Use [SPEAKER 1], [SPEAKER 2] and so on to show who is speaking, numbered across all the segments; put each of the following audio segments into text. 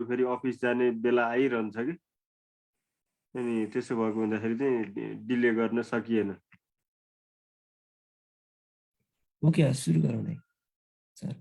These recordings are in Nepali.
[SPEAKER 1] फेरि अफिस जाने बेला आइरहन्छ कि अनि त्यसो भएको हुँदाखेरि चाहिँ डिले गर्न सकिएन।
[SPEAKER 2] ओके सुरु गरौँ है सर।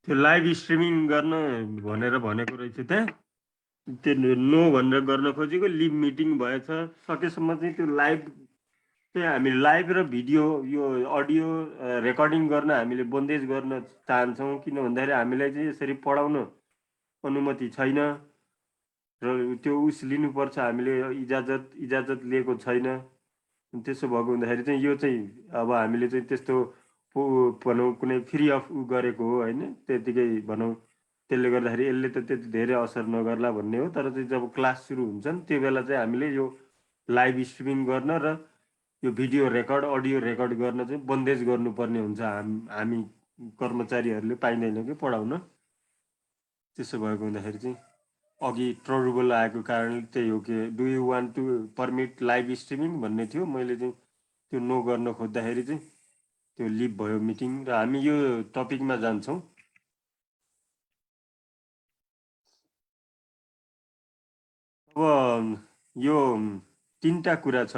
[SPEAKER 1] त्यो लाइभ स्ट्रिमिङ गर्न भनेर भनेको रहेछ त्यहाँ, त्यो नो भनेर गर्न खोजेको, लिभ मिटिङ भएछ। सकेसम्म चाहिँ त्यो लाइभ चाहिँ हामी लाइभ र भिडियो यो अडियो रेकर्डिङ गर्न हामीले बन्देज गर्न चाहन्छौँ। किन भन्दाखेरि हामीलाई चाहिँ यसरी पढाउन अनुमति छैन र त्यो उस लिनुपर्छ, हामीले इजाजत लिएको छैन। त्यसो भएको हुँदाखेरि चाहिँ यो चाहिँ अब हामीले चाहिँ त्यस्तो भनौँ कुनै फ्री अफ गरेको हो होइन, त्यतिकै भनौँ। त्यसले गर्दाखेरि यसले त त्यति धेरै असर नगर्ला भन्ने हो। तर चाहिँ जब क्लास सुरु हुन्छन् त्यो बेला चाहिँ हामीले यो लाइभ स्ट्रिमिङ गर्न र यो भिडियो रेकर्ड अडियो रेकर्ड गर्न चाहिँ बन्देज गर्नुपर्ने हुन्छ। हामी कर्मचारीहरूले पाइँदैन कि पढाउन। त्यसो भएको हुँदाखेरि चाहिँ अघि ट्रबल आएको कारणले त्यही हो कि do you want to permit live streaming भन्ने थियो। मैले चाहिँ त्यो नो गर्न खोज्दाखेरि चाहिँ त्यो लिभ भयो मिटिङ। र हामी यो टपिकमा जान्छौँ। अब यो तीनटा कुरा छ,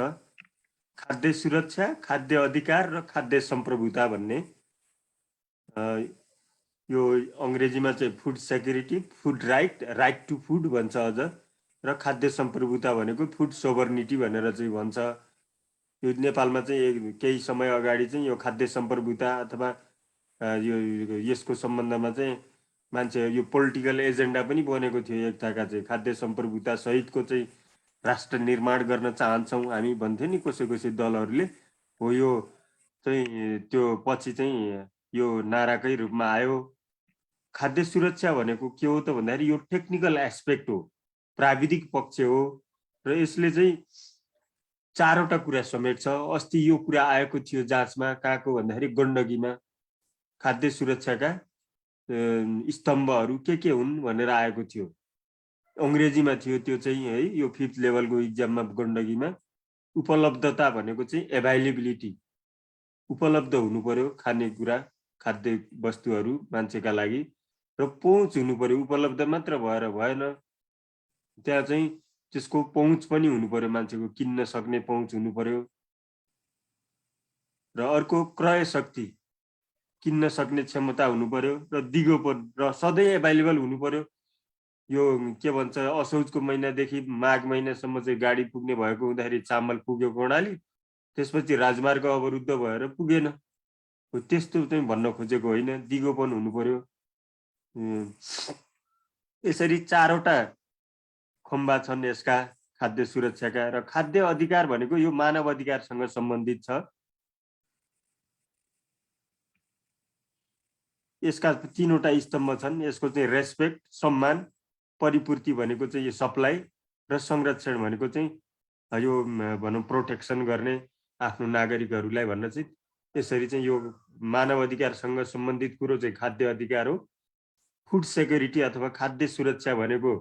[SPEAKER 1] खाद्य सुरक्षा, खाद्य अधिकार र खाद्य सम्प्रभुता भन्ने। यो अङ्ग्रेजीमा चाहिँ food security, food right, right to food भन्छ अझ। र खाद्य सम्प्रभुता भनेको फुड सोभर्निटी भनेर चाहिँ भन्छ। यो नेपालमा चाहिँ केही समय अगाडि चाहिँ यो खाद्य सम्प्रभुता अथवा यो यसको सम्बन्धमा चाहिँ मान्छे यो पोलिटिकल एजेन्डा पनि बनेको थियो एकताका चाहिँ खाद्य सम्प्रभुता सहितको चाहिँ राष्ट्र निर्माण गर्न चाहन्छौँ हामी भन्थ्यो नि कसै कसै दलहरूले। हो यो चाहिँ त्यो पछि चाहिँ यो नाराकै रूपमा आयो। खाद्य सुरक्षा भनेको के हो त भन्दाखेरि यो टेक्निकल एस्पेक्ट हो, प्राविधिक पक्ष हो र यसले चाहिँ चारवटा कुरा समेट्छ। अस्ति यो कुरा आएको थियो जाँचमा कहाँको भन्दाखेरि गण्डकीमा खाद्य सुरक्षाका स्तम्भहरू के हुन् भनेर आएको थियो। अङ्ग्रेजीमा थियो त्यो चाहिँ है, यो 5th लेभलको इक्जाममा गण्डकीमा। उपलब्धता भनेको चाहिँ एभाइलेबिलिटी, उपलब्ध हुनु पर्यो खानेकुरा खाद्य वस्तुहरू मान्छेका लागि, र पहुँच हुनु पर्यो। उपलब्ध मात्र भएर भएन, त्यहाँ चाहिँ त्यसको पहुँच पनि हुनु पर्यो, मान्छेको किन्न सक्ने पहुँच हुनु पर्यो। र अर्को क्रय शक्ति, किन्न सक्ने क्षमता हुनु पर्यो र दिगोपन र सधैँ एभाइलेबल हुनु पर्यो। यो के भन्छ असोजको महिनादेखि माघ महिनासम्म चाहिँ गाडी पुग्ने भएको हुँदाखेरि चामल पुगेको हुनाले त्यसपछि राजमार्ग अवरुद्ध भएर पुगेन। त्यस्तो चाहिँ भन्न खोजेको होइन, दिगोपन हुनु पर्यो। यसरी चारवटा खम्बा छन् यसका खाद्य सुरक्षाका। र खाद्य अधिकार भनेको यो मानव अधिकारसँग सम्बन्धित छ। यसका तीनवटा स्तम्भ छन्। यसको चाहिँ रेस्पेक्ट, सम्मान, परिपूर्ति भनेको चाहिँ यो सप्लाई, र संरक्षण भनेको चाहिँ यो भनौँ प्रोटेक्सन गर्ने आफ्नो नागरिकहरूलाई भन्न चाहिँ। यसरी चाहिँ यो मानव अधिकारसँग सम्बन्धित कुरो चाहिँ खाद्य अधिकार हो। फुड सेक्युरिटी अथवा खाद्य सुरक्षा भनेको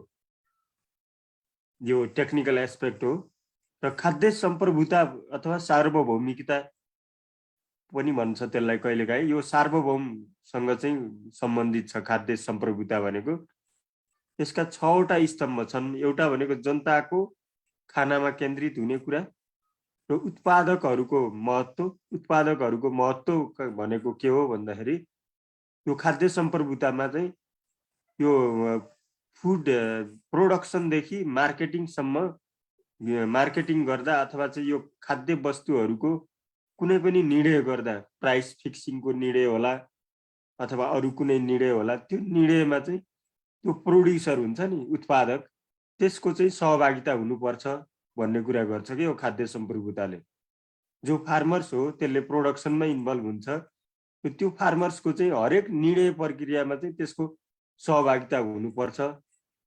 [SPEAKER 1] यो टेक्निकल एस्पेक्ट हो। र खाद्य सम्प्रभुता अथवा सार्वभौमिकता पनि भन्छ त्यसलाई कहिलेकाहीँ। यो सार्वभौमसँग चाहिँ सम्बन्धित छ खाद्य सम्प्रभुता भनेको। यसका 6वटा स्तम्भ छन्। एउटा भनेको जनताको खानामा केन्द्रित हुने कुरा र उत्पादकहरूको महत्त्व। उत्पादकहरूको महत्त्व भनेको के हो भन्दाखेरि यो खाद्य सम्प्रभुतामा चाहिँ यो फुड प्रोडक्सनदेखि मार्केटिङसम्म, मार्केटिङ गर्दा अथवा चाहिँ यो खाद्य वस्तुहरूको कुनै पनि निर्णय गर्दा, प्राइस फिक्सिङको निर्णय होला अथवा अरू कुनै निर्णय होला, त्यो निर्णयमा चाहिँ त्यो प्रोड्युसर हुन्छ नि, उत्पादक, त्यसको चाहिँ सहभागिता हुनुपर्छ भन्ने कुरा गर्छ कि यो खाद्य सम्प्रभुताले। जो फार्मर्स हो त्यसले प्रोडक्सनमा इन्भल्भ हुन्छ, त्यो फार्मर्सको चाहिँ हरेक निर्णय प्रक्रियामा चाहिँ त्यसको सहभागिता हुनुपर्छ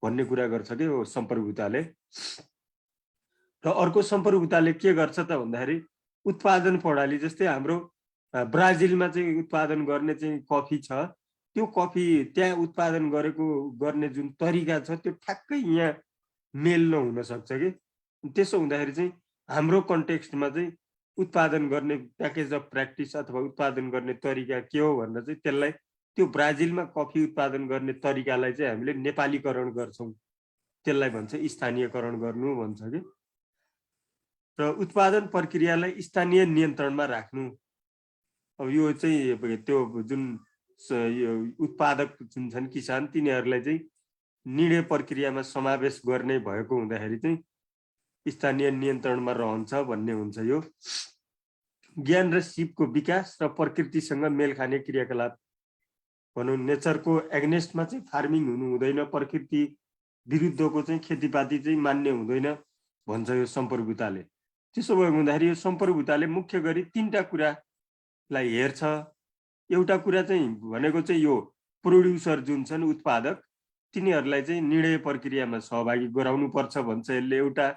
[SPEAKER 1] भन्ने कुरा गर्छ कि यो सम्प्रभुताले। र अर्को सम्प्रभुताले के गर्छ त भन्दाखेरि उत्पादन प्रणाली, जस्तै हाम्रो ब्राजिलमा चाहिँ उत्पादन गर्ने चाहिँ कफी छ, त्यो कफी त्यहाँ उत्पादन गर्ने जुन तरिका छ त्यो ठ्याक्कै यहाँ मेल नहुन सक्छ कि। त्यसो हुँदाखेरि चाहिँ हाम्रो कन्टेक्स्टमा चाहिँ उत्पादन गर्ने प्याकेज अफ प्र्याक्टिस अथवा उत्पादन गर्ने तरिका के हो भनेर चाहिँ त्यसलाई, त्यो ब्राजिलमा कफी उत्पादन गर्ने तरिकालाई चाहिँ हामीले नेपालीकरण गर्छौँ। त्यसलाई भन्छ स्थानीयकरण गर्नु भन्छ कि। र उत्पादन प्रक्रियालाई स्थानीय नियन्त्रणमा राख्नु। अब यो चाहिँ त्यो जुन यो उत्पादक जुन छन् किसान, तिनीहरूलाई चाहिँ निर्णय प्रक्रियामा समावेश गर्ने भएको हुँदाखेरि चाहिँ स्थानीय नियन्त्रणमा रहन्छ भन्ने हुन्छ। यो ज्ञान र सिपको विकास र प्रकृतिसँग मेल खाने क्रियाकलाप भनौँ, नेचरको एग्नेस्टमा चाहिँ फार्मिङ हुनु हुँदैन, प्रकृति विरुद्धको चाहिँ खेतीपाती चाहिँ मान्य हुँदैन भन्छ यो सम्प्रभुताले। त्यसो भएको हुँदाखेरि यो सम्प्रभुताले मुख्य गरी 3टा कुरालाई हेर्छ। एउटा कुरा चाहिँ भनेको चाहिँ यो प्रोड्युसर जुन छन्, उत्पादक, तिनीहरूलाई चाहिँ निर्णय प्रक्रियामा सहभागी गराउनु पर्छ भन्छ यसले एउटा।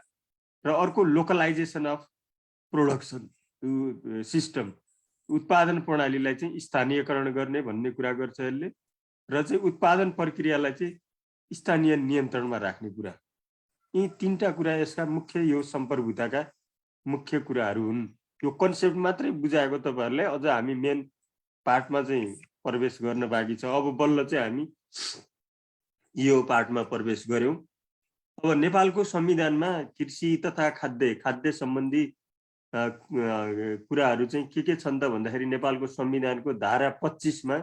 [SPEAKER 1] र अर्को लोकलाइजेसन अफ प्रोडक्सन सिस्टम, उत्पादन प्रणालीलाई चाहिँ स्थानीयकरण गर्ने भन्ने कुरा गर्छ यसले। र चाहिँ उत्पादन प्रक्रियालाई चाहिँ स्थानीय नियन्त्रणमा राख्ने कुरा। यी 3टा कुरा यसका मुख्य यो सम्प्रभुताका मुख्य कुराहरू हुन्। यो कन्सेप्ट मात्रै बुझाएको तपाईँहरूलाई, अझ हामी मेन पार्टमा चाहिँ प्रवेश गर्न बाँकी छ। अब बल्ल चाहिँ हामी यो पार्टमा प्रवेश गऱ्यौँ। अब नेपालको संविधानमा कृषि तथा खाद्य सम्बन्धी कुराहरू चाहिँ के छन् त भन्दाखेरि नेपालको संविधानको धारा 25मा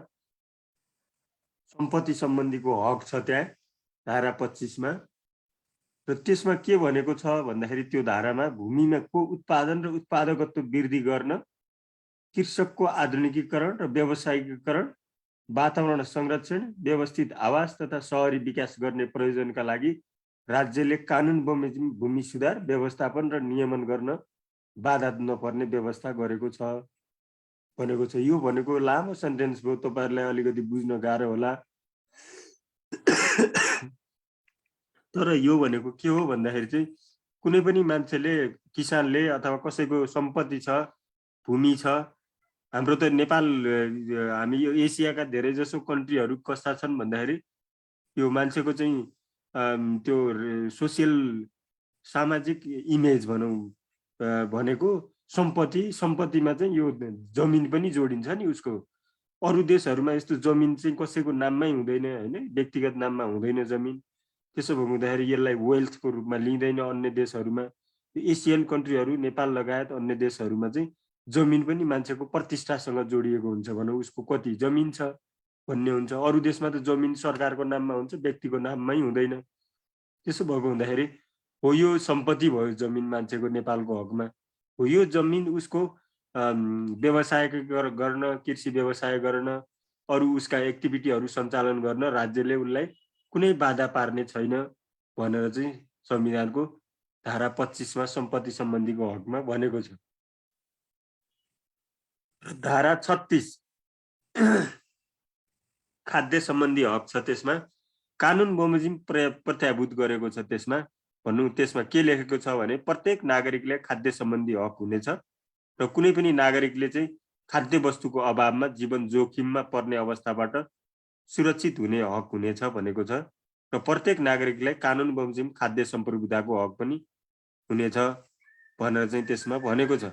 [SPEAKER 1] सम्पत्ति सम्बन्धीको हक छ। त्यहाँ धारा 25मा र त्यसमा के भनेको छ भन्दाखेरि त्यो धारामा भूमिमा को उत्पादन र उत्पादकत्व वृद्धि गर्न, कृषकको आधुनिकीकरण र व्यावसायिकीकरण, वातावरण संरक्षण, व्यवस्थित आवास तथा शहरी विकास गर्ने प्रयोजनका लागि राज्यले कानुन बमोजिम भूमि सुधार, व्यवस्थापन र नियमन गर्न बाधा नपर्ने व्यवस्था गरेको छ भनेको छ। यो भनेको लामो सेन्टेन्स भयो, तपाईहरुलाई अलिकति बुझ्न गाह्रो होला। तर यो भनेको के हो भन्दाखेरि चाहिँ कुनै पनि मान्छेले, किसानले अथवा कसैको सम्पत्ति छ, भूमि छ, हाम्रो त नेपाल, हामी यो एसियाका धेरै जसो कन्ट्रीहरू कस्ता छन् भन्दाखेरि यो मान्छेको चाहिँ त्यो सोसियल सामाजिक इमेज भनौँ भनेको सम्पत्तिमा चाहिँ यो जमिन पनि जोडिन्छ नि उसको। अरू देशहरूमा यस्तो जमिन चाहिँ कसैको नाममै हुँदैन हैन, व्यक्तिगत नाममा हुँदैन जमिन। त्यसो हुँदाखेरि यसलाई वेल्थको रूपमा लिँदैन अन्य देशहरूमा। एसियन कन्ट्रीहरू, नेपाल लगायत अन्य देशहरूमा चाहिँ जमिन पनि मान्छेको प्रतिष्ठासँग जोडिएको हुन्छ भनौँ, उसको कति जमिन छ भन्ने हुन्छ। अरू देशमा त जमिन सरकारको नाममा हुन्छ, व्यक्तिको नाममै हुँदैन। त्यसो भएको हुँदाखेरि हो यो सम्पत्ति भयो जमिन मान्छेको नेपालको हकमा। हो यो जमिन उसको व्यवसाय गर्न, कृषि व्यवसाय गर्न, अरू उसका एक्टिभिटीहरू सञ्चालन गर्न राज्यले उसलाई कुनै बाधा पार्ने छैन भनेर चाहिँ संविधानको धारा 25 मा सम्पत्ति सम्बन्धीको हकमा भनेको छ। धारा 36 खाद्य सम्बन्धी हक छ, त्यसमा कानुन बमोजिम प्रत्याभूत गरेको छ। त्यसमा के लेखेको छ भने प्रत्येक नागरिकले खाद्य सम्बन्धी हक हुनेछ र कुनै पनि नागरिकले चाहिँ खाद्य वस्तुको अभावमा जीवन जोखिममा पर्ने अवस्थाबाट सुरक्षित हुने हक हुनेछ भनेको छ र प्रत्येक नागरिकलाई कानुन बमोजिम खाद्य सम्प्रभुताको हक पनि हुनेछ भनेर चाहिँ त्यसमा भनेको छ।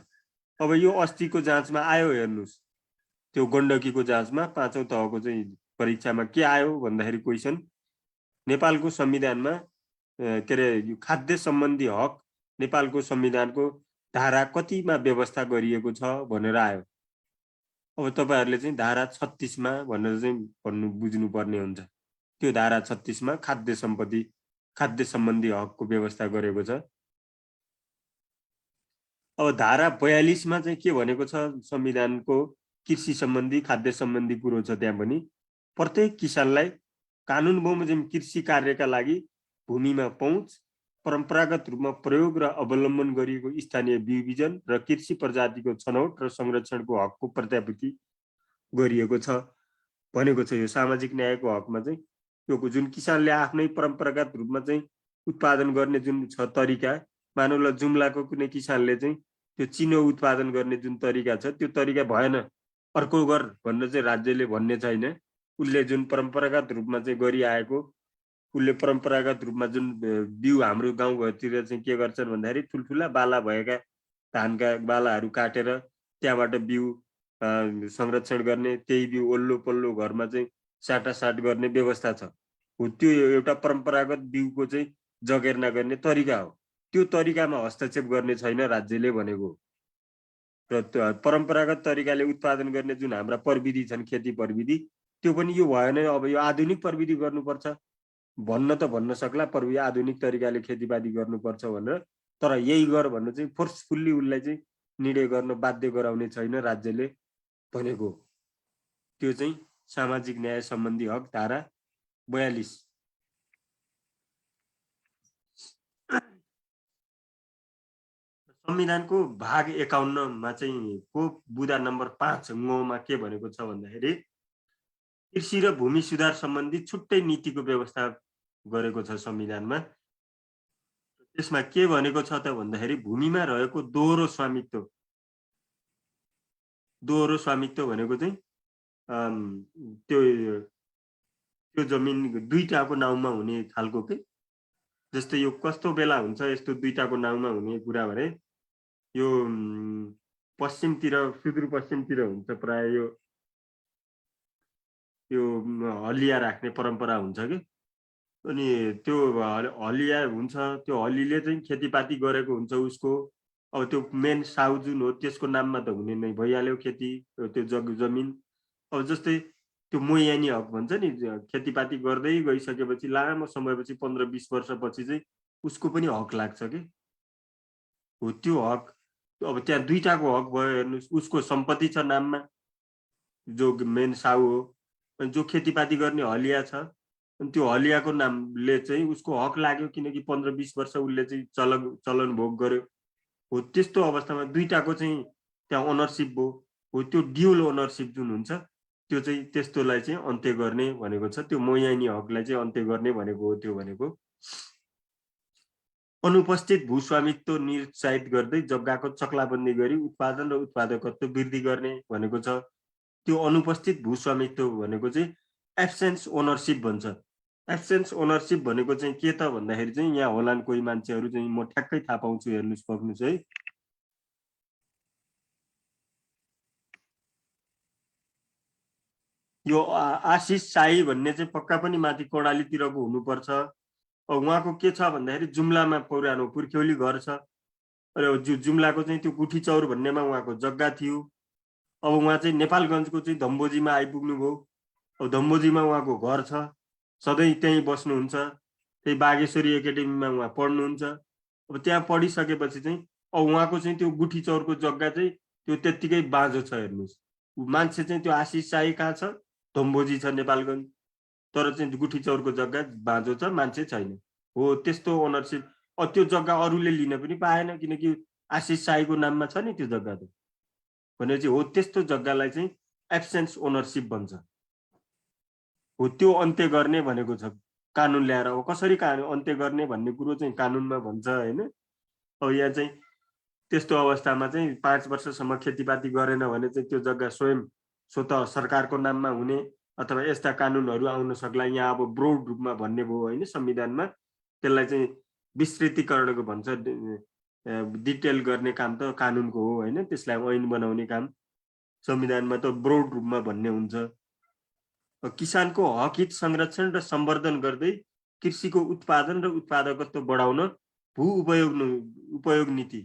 [SPEAKER 1] अब यो अस्तिको जाँचमा आयो, हेर्नुस्, त्यो गण्डकीको जाँचमा 5औं तहको चाहिँ परीक्षामा के आयो भन्दाखेरि क्वेशन, नेपालको संविधानमा के अरे खाद्य सम्बन्धी हक नेपालको संविधानको धारा कतिमा व्यवस्था गरिएको छ भनेर आयो। अब तपाईहरुले चाहिँ धारा 36 मा भनेर चाहिँ बुझ्नु पर्ने हुन्छ। त्यो धारा 36 मा खाद्य सम्बन्धी हकको व्यवस्था गरेको छ। अब धारा 42 मा चाहिँ के भनेको छ संविधानको, कृषि सम्बन्धी खाद्य सम्बन्धी कुरो छ। त्यहाँ पनि प्रत्येक किसानलाई कानुन बमोजिम कृषि कार्यका लागि भूमिमा पहुँच, परम्परागत रूपमा प्रयोग र अवलम्बन गरिएको स्थानीय बिउ बिजन र कृषि प्रजातिको छनौट र संरक्षणको हकको प्रत्याभूति गरिएको छ भनेको छ। यो सामाजिक न्यायको हकमा चाहिँ यो जुन किसानले आफ्नै परम्परागत रूपमा चाहिँ उत्पादन गर्ने जुन छ तरिका, मानव ल जुम्लाको कुनै किसानले चाहिँ त्यो चिनो उत्पादन गर्ने जुन तरिका छ त्यो तरिका भएन, अर्को गर भनेर चाहिँ राज्यले भन्ने छैन। उसले जुन परम्परागत रूपमा चाहिँ गरिआएको, उसले परम्परागत रूपमा जुन बिउ हाम्रो गाउँघरतिर चाहिँ के गर्छन् भन्दाखेरि ठुल्ठुला बाला भएका धानका बालाहरू काटेर त्यहाँबाट बिउ संरक्षण गर्ने, त्यही बिउ ओल्लो पल्लो घरमा चाहिँ साटासाट गर्ने व्यवस्था छ। हो त्यो एउटा परम्परागत बिउको चाहिँ जगेर्ना गर्ने तरिका हो। त्यो तरिकामा हस्तक्षेप गर्ने छैन राज्यले भनेको। र परम्परागत तरिकाले उत्पादन गर्ने जुन हाम्रा प्रविधि छन्, खेती प्रविधि, त्यो पनि यो भएन। अब यो आधुनिक प्रविधि गर्नुपर्छ भन्न त भन्न सक्ला, प्रविधि आधुनिक तरिकाले खेतीपाती गर्नुपर्छ भनेर, तर यही गर भन्ने चाहिँ फोर्सफुल्ली उसलाई चाहिँ निर्णय गर्न बाध्य गराउने छैन राज्यले भनेको। त्यो चाहिँ सामाजिक न्याय सम्बन्धी हक धारा 42। संविधानको भाग 51 मा चाहिँ को बुदा नम्बर 5 मा के भनेको छ भन्दाखेरि कृषि र भूमि सुधार सम्बन्धी छुट्टै नीतिको व्यवस्था गरेको छ संविधानमा। त्यसमा के भनेको छ त भन्दाखेरि भूमिमा रहेको दोहोरो स्वामित्व भनेको चाहिँ त्यो जमिन दुईटाको नाउँमा हुने खालको के, जस्तै यो कस्तो बेला हुन्छ यस्तो दुईटाको नाउँमा हुने कुरा भने यो पश्चिमतिर, सुदूरपश्चिमतिर हुन्छ प्राय यो हलिया राख्ने परम्परा हुन्छ कि, अनि त्यो हलिया हुन्छ, त्यो हलीले चाहिँ खेतीपाती गरेको हुन्छ उसको। अब त्यो मेन साउ जुन हो त्यसको नाममा त हुने नै भइहाल्यो खेती, त्यो जमिन। अब जस्तै त्यो मोयानी हक भन्छ नि, खेतीपाती गर्दै गइसकेपछि लामो समयपछि 15-20 वर्षपछि चाहिँ उसको पनि हक लाग्छ कि हो त्यो हक अब त्यहाँ दुईटाको हक भयो हेर्नुहोस् उसको सम्पत्ति छ नाममा जो मेन साउ हो अनि जो खेतीपाती गर्ने हलिया छ अनि त्यो हलियाको नामले चाहिँ उसको हक लाग्यो किनकि 15-20 वर्ष उसले चाहिँ चलन भोग गर्यो हो त्यस्तो अवस्थामा दुईटाको चाहिँ त्यहाँ ओनरसिप भयो हो त्यो ड्युल ओनरसिप जुन हुन्छ त्यो चाहिँ त्यस्तोलाई चाहिँ अन्त्य गर्ने भनेको छ त्यो मोयानी हकलाई चाहिँ अन्त्य गर्ने भनेको हो त्यो भनेको अनुपस्थित भूस्वामित्व निरुत्साहित गर्दै जग्गाको चक्लाबन्दी गरी उत्पादन र उत्पादकत्व वृद्धि गर्ने भनेको छ त्यो अनुपस्थित भूस्वामित्व भनेको चाहिँ एब्सेन्स ओनरसिप भन्छ एब्सेन्स ओनरसिप भनेको चाहिँ के त भन्दाखेरि चाहिँ यहाँ होलान् कोही मान्छेहरू चाहिँ म ठ्याक्कै थाहा पाउँछु हेर्नुहोस् पक्नुहोस् है यो आशिष साई भन्ने चाहिँ पक्का पनि माथि कर्णालीतिरको हुनुपर्छ उहाँको के छ भन्दाखेरि जुम्लामा पुरानो पुर्ख्यौली घर छ र जुम्लाको चाहिँ त्यो गुठी चौर भन्नेमा उहाँको जग्गा थियो अब उहाँ चाहिँ नेपालगञ्जको चाहिँ धम्बोजीमा आइपुग्नुभयो अब धम्बोजीमा उहाँको घर छ सधैँ त्यहीँ बस्नुहुन्छ त्यही बागेश्वरी एकाडेमीमा उहाँ पढ्नुहुन्छ अब त्यहाँ पढिसकेपछि चाहिँ अब उहाँको चाहिँ त्यो गुठी चौरको जग्गा चाहिँ त्यो त्यत्तिकै बाँझो छ हेर्नुहोस् मान्छे चाहिँ त्यो आशिष साई कहाँ छ धम्बोजी छ नेपालगञ्ज तर चाहिँ गुठी चौरको जग्गा बाँझो छ मान्छे छैन हो त्यस्तो ओनरसिप त्यो जग्गा अरूले लिन पनि पाएन किनकि आशिष साईको नाममा छ नि त्यो जग्गा त भनेपछि हो त्यस्तो जग्गालाई चाहिँ एब्सेन्स ओनरसिप भन्छ हो त्यो अन्त्य गर्ने भनेको छ कानुन ल्याएर अब कसरी कानुन अन्त्य गर्ने भन्ने कुरो चाहिँ कानुनमा भन्छ होइन अब यहाँ चाहिँ त्यस्तो अवस्थामा चाहिँ 5 वर्षसम्म खेतीपाती गरेन भने चाहिँ त्यो जग्गा स्वयं स्वत सरकारको नाममा हुने अथवा यस्ता कानुनहरू आउन सक्ला यहाँ अब ब्रोड रूपमा भन्ने भयो होइन संविधानमा त्यसलाई चाहिँ विस्तृतीकरणको भन्छ डिटेल गर्ने काम त कानुनको हो होइन त्यसलाई ऐन बनाउने काम संविधानमा त ब्रोड रूपमा भन्ने हुन्छ किसानको हक हित संरक्षण र सम्वर्धन गर्दै कृषिको उत्पादन र उत्पादकत्व बढाउन भू उपयोग नीति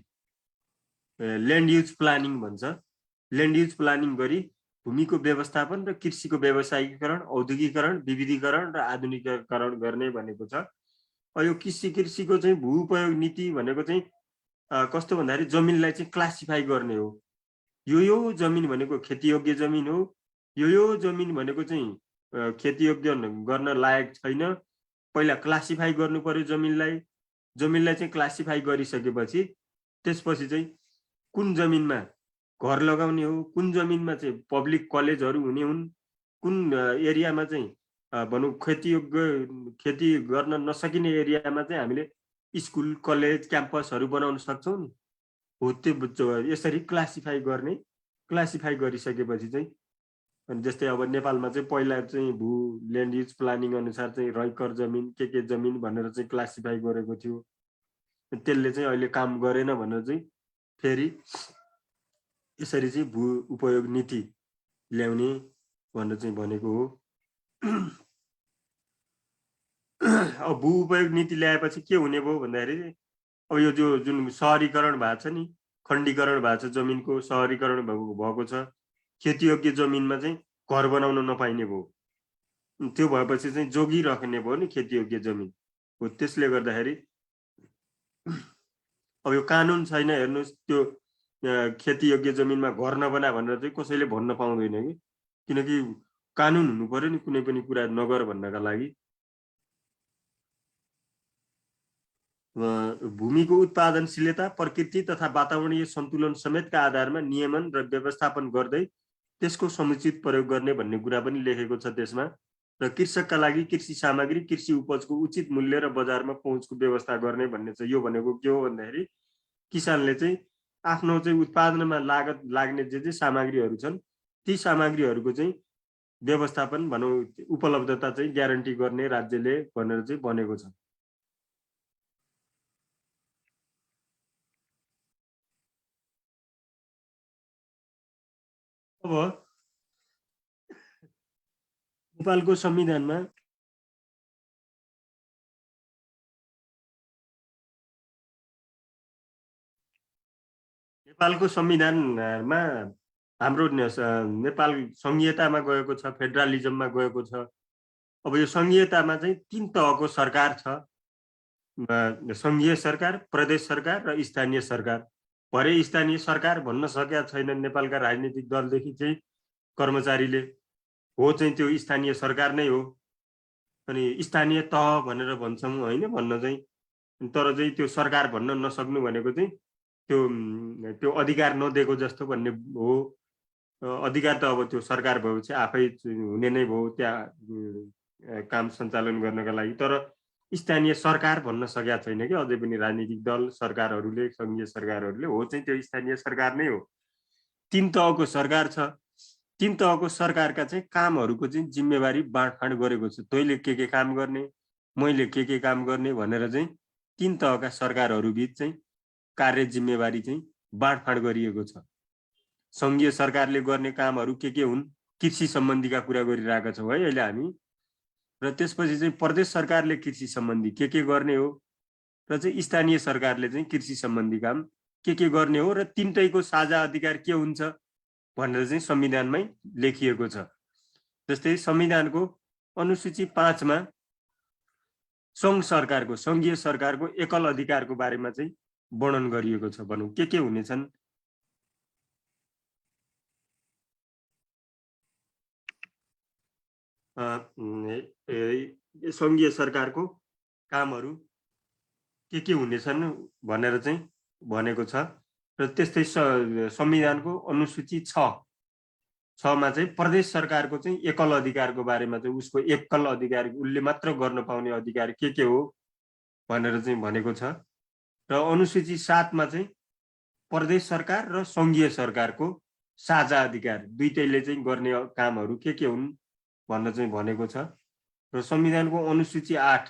[SPEAKER 1] ल्यान्ड युज प्लानिङ भन्छ ल्यान्ड युज प्लानिङ गरी भूमिको व्यवस्थापन र कृषिको व्यावसायिकीकरण औद्योगिकरण विविधीकरण र आधुनिकीकरण गर्ने भनेको छ यो कृषिको चाहिँ भू उपयोग नीति भनेको चाहिँ कस्तो भन्दाखेरि जमिनलाई चाहिँ क्लासिफाई गर्ने हो यो जमिन भनेको खेतीयोग्य जमिन हो यो जमिन भनेको चाहिँ खेतीयोग्य गर्न लायक छैन पहिला क्लासिफाई गर्नु पर्यो जमिनलाई चाहिँ क्लासिफाई गरिसकेपछि त्यसपछि चाहिँ कुन जमिनमा घर लगाउने हो कुन जमिनमा चाहिँ पब्लिक कलेजहरू हुने हुन् कुन एरियामा चाहिँ भनौँ खेती गर्न नसकिने एरियामा चाहिँ हामीले स्कुल कलेज क्याम्पसहरू बनाउन सक्छौँ नि हो त्यो यसरी क्लासिफाई गर्ने क्लासिफाई गरिसकेपछि चाहिँ अनि जस्तै अब नेपालमा चाहिँ पहिला चाहिँ भू ल्यान्ड युज प्लानिङ अनुसार चाहिँ रैकर जमिन के जमिन भनेर चाहिँ क्लासिफाई गरेको थियो त्यसले चाहिँ अहिले काम गरेन भनेर चाहिँ फेरि यसरी चाहिँ भू उपयोग नीति ल्याउने भनेर चाहिँ भनेको हो अब भू उपयोग नीति ल्याएपछि के हुने भयो भन्दाखेरि अब यो जुन सहरीकरण भएको छ नि खण्डीकरण भएको छ जमिनको सहरीकरण भएको छ खेतीयोग्य जमिनमा चाहिँ घर बनाउन नपाइने भयो त्यो भएपछि चाहिँ जोगिराख्ने भयो नि खेतीयोग्य जमिन हो त्यसले गर्दाखेरि अब यो कानुन छैन हेर्नुहोस् त्यो खेतीयोग्य जमिनमा घर नबना भनेर चाहिँ कसैले भन्न पाउँदैन कि किनकि कानुन हुनु पर्यो नि कुनै पनि कुरा नगर भन्नका लागि भूमिको उत्पादनशीलता प्रकृति तथा वातावरणीय सन्तुलन समेतका आधारमा नियमन र व्यवस्थापन गर्दै त्यसको समुचित प्रयोग गर्ने भन्ने कुरा पनि लेखेको छ त्यसमा र कृषकका लागि कृषि सामग्री कृषि उपजको उचित मूल्य र बजारमा पहुँचको व्यवस्था गर्ने भन्ने छ यो भनेको के हो भन्दाखेरि किसानले चाहिँ आफ्नो चाहिँ उत्पादनमा लाग्ने जे सामग्रीहरू छन् ती सामग्रीहरूको चाहिँ व्यवस्थापन भनौँ उपलब्धता चाहिँ ग्यारेन्टी गर्ने राज्यले भनेर चाहिँ बनेको छ अब नेपालको संविधानमा हाम्रो नेपाल संघीयतामा गएको छ फेडरलिजममा गएको छ अब यो संघीयतामा चाहिँ 3 तहको सरकार छ सङ्घीय सरकार, प्रदेश सरकार र स्थानीय सरकार। भरे स्थानीय सरकार भन्न सकेका छैनन् नेपालका राजनीतिक दलदेखि चाहिँ कर्मचारीले, हो चाहिँ त्यो स्थानीय सरकार नै हो। अनि स्थानीय तह भनेर भन्छौँ होइन, भन्न चाहिँ, तर चाहिँ त्यो सरकार भन्न नसक्नु भनेको चाहिँ त्यो अधिकार नदिएको जस्तो भन्ने हो। अधिकार त अब त्यो सरकार भएपछि आफै हुने नै भयो त्यहाँ काम सञ्चालन गर्नका लागि। तर स्थानीय सरकार भन्न सकेका छैन कि अझै पनि राजनीतिक दल, सरकारहरूले, सङ्घीय सरकारहरूले, हो चाहिँ त्यो स्थानीय सरकार नै हो। 3 तहको सरकार छ। 3 तहको सरकारका चाहिँ कामहरूको चाहिँ जिम्मेवारी बाँडफाँड गरेको छ। तैँले के काम गर्ने, मैले के काम गर्ने भनेर चाहिँ 3 तहका सरकारहरू बीच चाहिँ कार्य जिम्मेवारी चाहिँ बाँडफाँड गरिएको छ। सङ्घीय सरकारले गर्ने कामहरू के हुन्, कृषि सम्बन्धीका कुरा गरिरहेका छौँ है अहिले हामी। र त्यसपछि चाहिँ प्रदेश सरकारले कृषि सम्बन्धी के गर्ने हो, र चाहिँ स्थानीय सरकारले चाहिँ कृषि सम्बन्धी काम के गर्ने हो, र तीनटैको साझा अधिकार के हुन्छ भनेर चाहिँ संविधानमै लेखिएको छ। जस्तै संविधानको अनुसूची 5 मा सङ्घ सरकारको, सङ्घीय सरकारको एकल अधिकारको बारेमा चाहिँ वर्णन गरिएको छ। भनौँ के हुनेछन्। सङ्घीय सरकारको कामहरू के हुनेछन् भनेर चाहिँ भनेको छ। र त्यस्तै संविधानको अनुसूची 6 मा चाहिँ प्रदेश सरकारको चाहिँ एकल अधिकारको बारेमा चाहिँ उसको एकल अधिकार, उसले मात्र गर्न पाउने अधिकार के हो भनेर चाहिँ भनेको छ। र अनुसूची 7 मा चाहिँ प्रदेश सरकार र सङ्घीय सरकारको साझा अधिकार, दुईटैले चाहिँ गर्ने कामहरू के हुन् भन्न चाहिँ भनेको छ। र संविधानको अनुसूची 8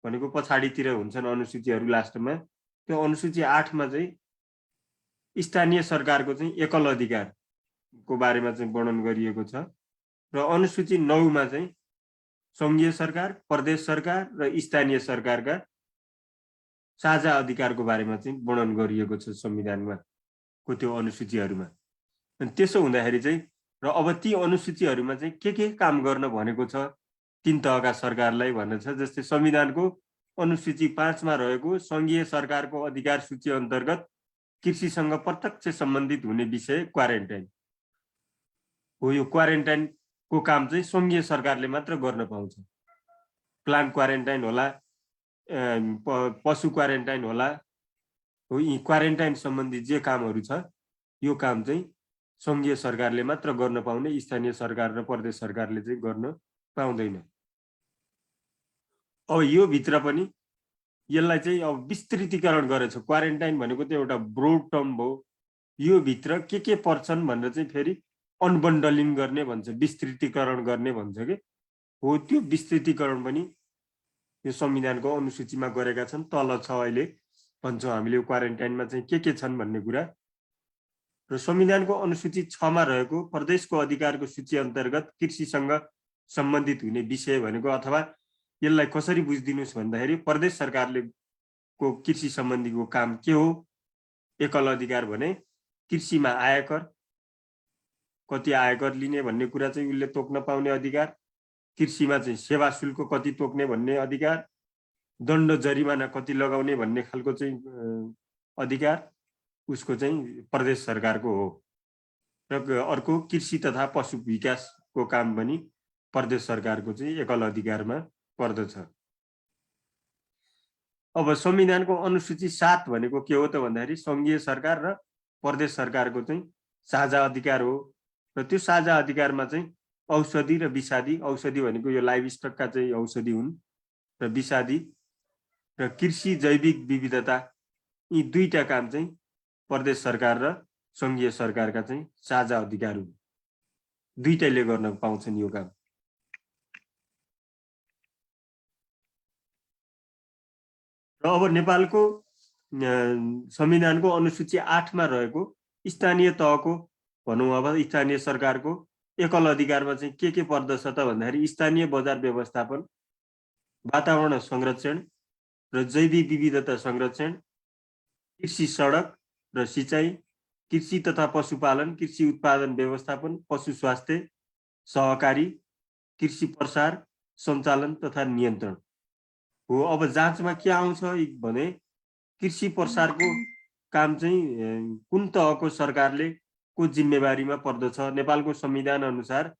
[SPEAKER 1] भनेको पछाडितिर हुन्छन् अनुसूचीहरू लास्टमा, त्यो अनुसूची 8 मा चाहिँ स्थानीय सरकारको चाहिँ एकल अधिकारको बारेमा चाहिँ वर्णन गरिएको छ। र अनुसूची 9 मा चाहिँ सङ्घीय सरकार, प्रदेश सरकार र स्थानीय सरकारका साझा अधिकारको बारेमा चाहिँ वर्णन गरिएको छ संविधानमा को त्यो अनुसूचीहरूमा। अनि त्यसो हुँदाखेरि चाहिँ र अब ती अनुसूचीहरूमा चाहिँ के काम गर्न भनेको छ 3 तहका सरकारलाई भनेर छ। जस्तै संविधानको अनुसूची 5 मा रहेको सङ्घीय सरकारको अधिकार सूची अन्तर्गत कृषिसँग प्रत्यक्ष सम्बन्धित हुने विषय क्वारेन्टाइन हो। यो क्वारेन्टाइनको काम चाहिँ सङ्घीय सरकारले मात्र गर्न पाउँछ। प्लान्ट क्वारेन्टाइन होला, पशु क्वारेन्टाइन होला, हो, यी क्वारेन्टाइन सम्बन्धी जे कामहरू छ यो काम चाहिँ सङ्घीय सरकारले मात्र गर्न पाउने, स्थानीय सरकार र प्रदेश सरकारले चाहिँ गर्न पाउँदैन। अब यो भित्र पनि यसलाई चाहिँ अब विस्तृतीकरण गरेछ। क्वारेन्टाइन भनेको त एउटा ब्रोड टर्म भयो, यो भित्र के पर्छन् भनेर चाहिँ फेरि अनबन्डलिङ गर्ने भन्छ, विस्तृतीकरण गर्ने भन्छ कि हो। त्यो विस्तृतीकरण पनि यो संविधानको अनुसूचीमा गरेका छन्। तल छ अहिले भन्छौँ हामीले क्वारेन्टाइनमा चाहिँ के छन् भन्ने कुरा। र संविधानको अनुसूची 6 मा रहेको प्रदेशको अधिकारको सूची अन्तर्गत कृषिसँग सम्बन्धित हुने विषय भनेको, अथवा यसलाई कसरी बुझिदिनुहोस् भन्दाखेरि प्रदेश सरकारले को कृषि सम्बन्धीको काम के हो, एकल अधिकार भने कृषिमा आयकर, कति आयकर लिने भन्ने कुरा चाहिँ उसले तोक्न पाउने अधिकार, कृषिमा चाहिँ सेवा शुल्क कति तोक्ने भन्ने अधिकार, दण्ड जरिमाना कति लगाउने भन्ने खालको चाहिँ अधिकार उसको चाहिँ प्रदेश सरकारको हो। र अर्को कृषि तथा पशु विकासको काम पनि प्रदेश सरकारको चाहिँ एकल अधिकारमा पर्दछ। अब संविधानको अनुसूची 7 भनेको के हो त भन्दाखेरि सङ्घीय सरकार र प्रदेश सरकारको चाहिँ साझा अधिकार हो। र त्यो साझा अधिकारमा चाहिँ औषधि र विषादी, औषधि भनेको यो लाइभ स्टकका चाहिँ औषधि हुन्, र विषादी र कृषि जैविक विविधता, यी दुईटा काम चाहिँ प्रदेश सरकार र सङ्घीय सरकारका चाहिँ साझा अधिकार हुन्। दुईटैले गर्न पाउँछन् यो काम। र अब नेपालको संविधानको अनुसूची 8 मा रहेको स्थानीय तहको भनौँ, अब स्थानीय सरकारको एकल अधिकारमा चाहिँ के पर्दछ त भन्दाखेरि स्थानीय बजार व्यवस्थापन, वातावरण संरक्षण र जैविक विविधता संरक्षण, कृषि सडक र सिँचाइ, कृषि तथा पशुपालन, कृषि उत्पादन व्यवस्थापन, पशु स्वास्थ्य, सहकारी, कृषि प्रसार, सञ्चालन तथा नियन्त्रण, हो। अब जाँचमा के आउँछ भने कृषि प्रसारको काम चाहिँ कुन तहको सरकारले को जिम्मेवारीमा पर्दछ? नेपालको संविधान अनुसार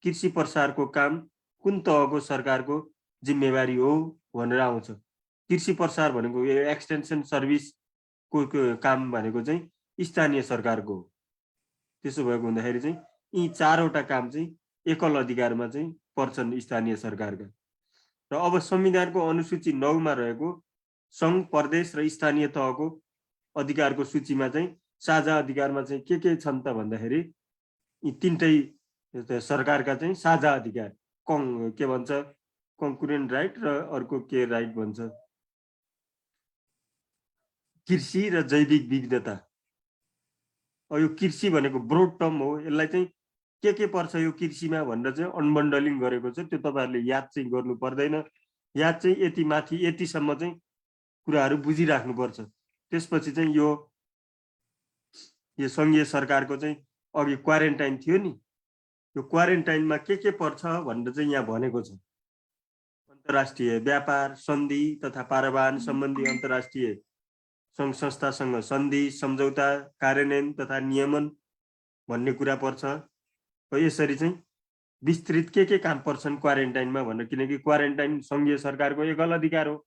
[SPEAKER 1] कृषि प्रसारको काम कुन तहको सरकारको जिम्मेवारी हो भनेर आउँछ। कृषि प्रसार भनेको एक्सटेन्सन सर्भिसको काम भनेको चाहिँ स्थानीय सरकारको हो। त्यसो भएको हुँदाखेरि चाहिँ यी चारवटा काम चाहिँ एकल अधिकारमा चाहिँ पर्छन् स्थानीय सरकारका। र अब संविधानको अनुसूची 9 मा रहेको सङ्घ, प्रदेश र स्थानीय तहको अधिकारको सूचीमा चाहिँ साझा अधिकारमा चाहिँ के छन् त भन्दाखेरि यी तीनटै सरकारका चाहिँ साझा अधिकार के भन्छ कन्कुरेन्ट राइट र अर्को के राइट भन्छ कृषि र जैविक विविधता। यो कृषि भनेको ब्रोड टर्म हो। यसलाई चाहिँ के पर्छ यो कृषिमा भनेर चाहिँ अनबन्डलिङ गरेको छ। त्यो तपाईँहरूले याद चाहिँ गर्नु पर्दैन। याद चाहिँ यति माथि यतिसम्म चाहिँ कुराहरू बुझिराख्नुपर्छ। त्यसपछि चाहिँ यो सङ्घीय सरकारको चाहिँ अघि क्वारेन्टाइन थियो नि, यो क्वारेन्टाइनमा के पर्छ भनेर चाहिँ यहाँ भनेको छ। अन्तर्राष्ट्रिय व्यापार सन्धि तथा पारावाहन सम्बन्धी अन्तर्राष्ट्रिय सङ्घ संस्थासँग सन्धि, सम्झौता, कार्यान्वयन तथा नियमन भन्ने कुरा पर्छ। यसरी चाहिँ विस्तृत के काम पर्छन् क्वारेन्टाइनमा भनेर, किनकि क्वारेन्टाइन सङ्घीय सरकारको एकल अधिकार हो।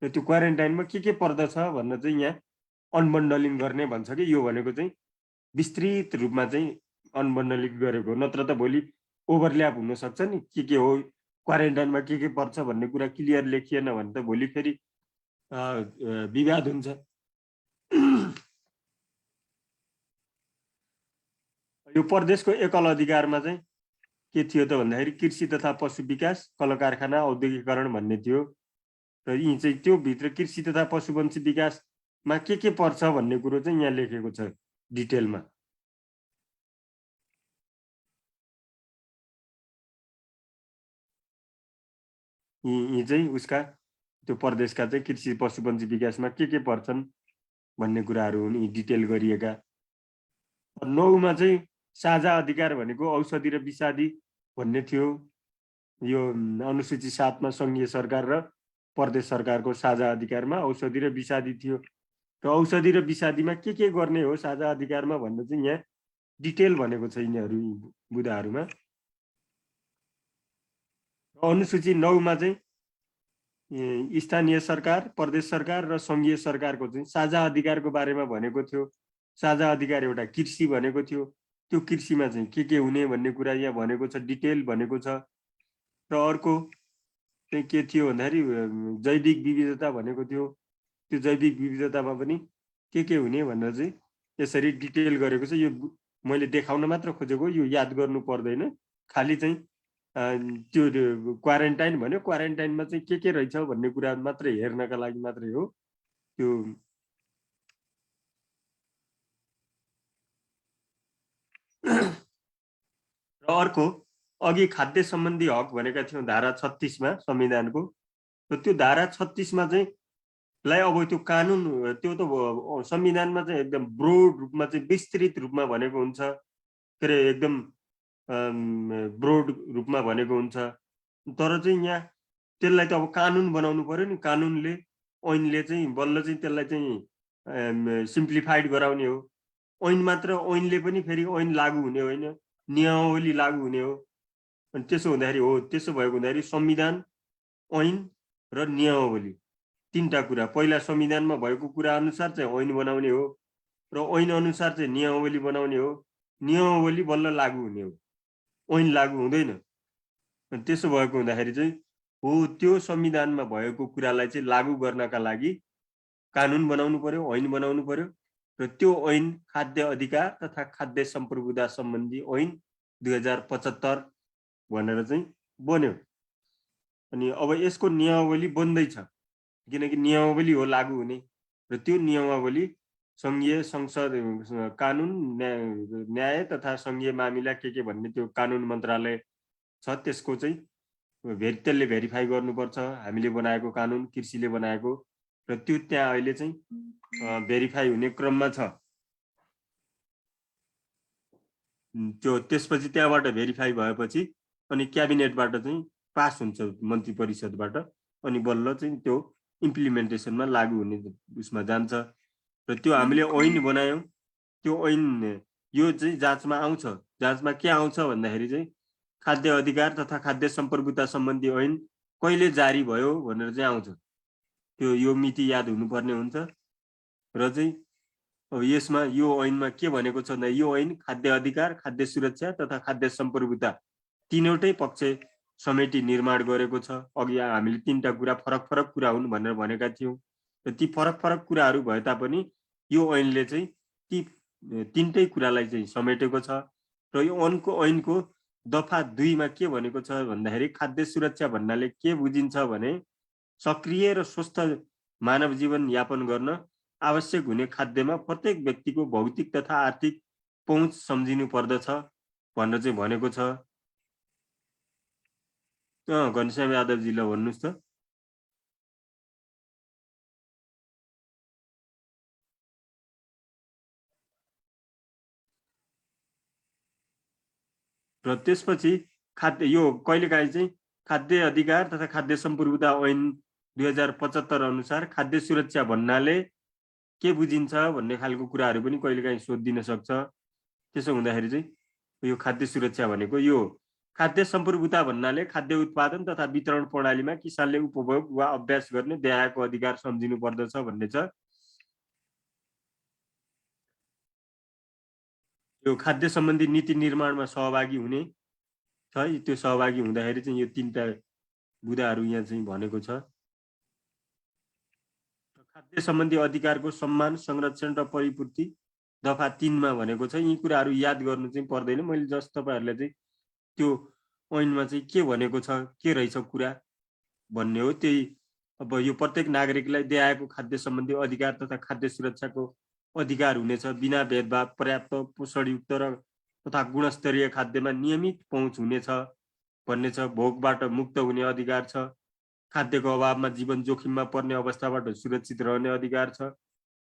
[SPEAKER 1] त्यो क्वारेन्टाइनमा के पर्दछ भनेर चाहिँ यहाँ अनबन्डलिङ गर्ने भन्छ कि यो भनेको चाहिँ विस्तृत रूपमा चाहिँ अनबन्डलिङ गरेको। नत्र त भोलि ओभरल्याप हुनसक्छ नि के हो क्वारेन्टाइनमा के पर्छ भन्ने कुरा क्लियर लेखिएन भने त भोलि फेरि विवाद हुन्छ। यो प्रदेशको एकल अधिकारमा चाहिँ के थियो त भन्दाखेरि कृषि तथा पशु विकास, कल कारखाना, औद्योगिकरण भन्ने थियो। र यी चाहिँ त्यो भित्र कृषि तथा पशुपन्छी विकासमा के पर्छ भन्ने कुरो चाहिँ यहाँ लेखेको छ डिटेलमा। यी चाहिँ उसका त्यो प्रदेशका चाहिँ कृषि पशुपन्छी विकासमा के पर्छन् भन्ने कुराहरू हुन् यी डिटेल गरिएका। 9 मा चाहिँ साझा अधिकार भनेको औषधि र विषादी भन्ने थियो। यो अनुसूची 7 मा सङ्घीय सरकार र प्रदेश सरकारको साझा अधिकारमा औषधि र विषादी थियो। र औषधि र विषादीमा के गर्ने हो साझा अधिकारमा भन्ने चाहिँ यहाँ डिटेल भनेको छ यिनीहरू बुदाहरूमा। अनुसूची 9 मा चाहिँ स्थानीय सरकार, प्रदेश सरकार र सङ्घीय सरकारको चाहिँ साझा अधिकारको बारेमा भनेको थियो। साझा अधिकार एउटा कृषि भनेको थियो। त्यो कृषिमा चाहिँ के हुने भन्ने कुरा यहाँ भनेको छ, डिटेल भनेको छ। र अर्को चाहिँ के थियो भन्दाखेरि जैविक विविधता भनेको थियो। त्यो जैविक विविधतामा पनि के हुने भनेर चाहिँ यसरी डिटेल गरेको छ। यो मैले देखाउन मात्र खोजेको, यो याद गर्नु पर्दैन। खालि चाहिँ त्यो क्वारेन्टाइन भन्यो, क्वारेन्टाइनमा चाहिँ के रहेछ भन्ने कुरा मात्रै हेर्नका लागि मात्रै हो त्यो। र अर्को अघि खाद्य सम्बन्धी हक भनेका थियौँ धारा 36 मा संविधानको। र त्यो धारा 36 मा चाहिँ लाई अब त्यो कानुन त्यो त संविधानमा चाहिँ एकदम ब्रोड रूपमा चाहिँ विस्तृत रूपमा भनेको हुन्छ, के अरे एकदम ब्रोड रूपमा भनेको हुन्छ। तर चाहिँ यहाँ त्यसलाई त अब कानुन बनाउनु पर्यो नि। कानुनले ऐनले चाहिँ बल्ल चाहिँ त्यसलाई चाहिँ सिम्प्लिफाइड गराउने हो। ऐन मात्र ऐनले पनि फेरि ऐन लागू हुने होइन, नियमावली लागू हुने हो। अनि त्यसो हुँदाखेरि हो, त्यसो भएको हुँदाखेरि संविधान, ऐन र नियमावली तीनटा कुरा। पहिला संविधानमा भएको कुरा अनुसार चाहिँ ऐन बनाउने हो र ऐन अनुसार चाहिँ नियमावली बनाउने हो। नियमावली बल्ल लागू हुने हो, ऐन लागू हुँदैन। अनि त्यसो भएको हुँदाखेरि चाहिँ हो त्यो संविधानमा भएको कुरालाई चाहिँ लागू गर्नका लागि कानुन बनाउनु पर्यो, ऐन बनाउनु पर्यो। र त्यो ऐन खाद्य अधिकार तथा खाद्य सम्प्रभुता सम्बन्धी ऐन 2075 भनेर चाहिँ बन्यो। अनि अब यसको नियमावली बन्दैछ, किनकि नियमावली हो लागू हुने। र त्यो नियमावली सङ्घीय संसद कानुन न्याय तथा सङ्घीय मामिला के भन्ने त्यो कानुन मन्त्रालय छ, त्यसको चाहिँ त्यसले भेरिफाई गर्नुपर्छ हामीले बनाएको कानुन, कृषिले बनाएको। र त्यो त्यहाँ अहिले चाहिँ भेरिफाई हुने क्रममा छ। त्यो त्यसपछि त्यहाँबाट भेरिफाई भएपछि अनि क्याबिनेटबाट चाहिँ पास हुन्छ मन्त्री परिषदबाट। अनि बल्ल चाहिँ त्यो इम्प्लिमेन्टेसनमा लागू हुने उसमा जान्छ र त्यो हामीले ऐन बनायौँ। त्यो ऐन यो चाहिँ जाँचमा आउँछ। जाँचमा के आउँछ भन्दाखेरि चाहिँ खाद्य अधिकार तथा खाद्य सम्प्रभुता सम्बन्धी ऐन कहिले जारी भयो भनेर चाहिँ आउँछ। त्यो यो मिति याद हुनुपर्ने हुन्छ र चाहिँ अब यसमा यो ऐनमा के भनेको छ भन्दा यो ऐन खाद्य अधिकार, खाद्य सुरक्षा तथा खाद्य सम्प्रभुता तीनवटै पक्ष समेटी निर्माण गरेको छ। अघि हामीले तीनटा कुरा फरक फरक कुरा हुन् भनेर भनेका थियौँ र ती फरक फरक कुराहरू भए तापनि यो ऐनले चाहिँ ती तीनटै कुरालाई चाहिँ समेटेको छ र यो ऐनको दफा 2 मा के भनेको छ भन्दाखेरि खाद्य सुरक्षा भन्नाले के बुझिन्छ भने सक्रिय र स्वस्थ मानव जीवन यापन गर्न आवश्यक हुने खाद्यमा प्रत्येक व्यक्तिको भौतिक तथा आर्थिक पहुँच सम्झिनु पर्दछ भनेर चाहिँ भनेको छ। घनश्याम यादवजीलाई भन्नुहोस् त। र त्यसपछि खाद्य यो कहिलेकाहीँ चाहिँ खाद्य अधिकार तथा खाद्य सम्प्रभुता ऐन 2075 अनुसार खाद्य सुरक्षा भन्नाले के बुझिन्छ भन्ने खालको कुराहरू पनि कहिलेकाहीँ सोधिदिन सक्छ। त्यसो हुँदाखेरि चाहिँ यो खाद्य सुरक्षा भनेको यो खाद्य सम्प्रभुता भन्नाले खाद्य उत्पादन तथा वितरण प्रणालीमा किसानले उपभोग वा अभ्यास गर्ने देहाको अधिकार सम्झिनु पर्दछ भन्ने छ। यो खाद्य सम्बन्धी नीति निर्माणमा सहभागी हुने छ। त्यो सहभागी हुँदाखेरि चाहिँ यो तीनटा बुदाहरू यहाँ चाहिँ भनेको छ। खाद्य सम्बन्धी अधिकारको सम्मान, संरक्षण र परिपूर्ति दफा 3 मा भनेको छ। यी कुराहरू याद गर्नु चाहिँ पर्दैन। मैले जस्ट तपाईहरुलाई चाहिँ त्यो ऐनमा चाहिँ के भनेको छ, के रहेछ कुरा भन्ने हो। त्यही अब यो प्रत्येक नागरिकलाई दिएको खाद्य सम्बन्धी अधिकार तथा खाद्य सुरक्षाको अधिकार हुनेछ। बिना भेदभाव पर्याप्त पोषणयुक्त र तथा गुणस्तरीय खाद्यमा नियमित पहुँच हुनेछ भन्ने छ। भोकबाट मुक्त हुने अधिकार छ। खाद्यको अभावमा जीवन जोखिममा पर्ने अवस्थाबाट सुरक्षित रहने अधिकार छ।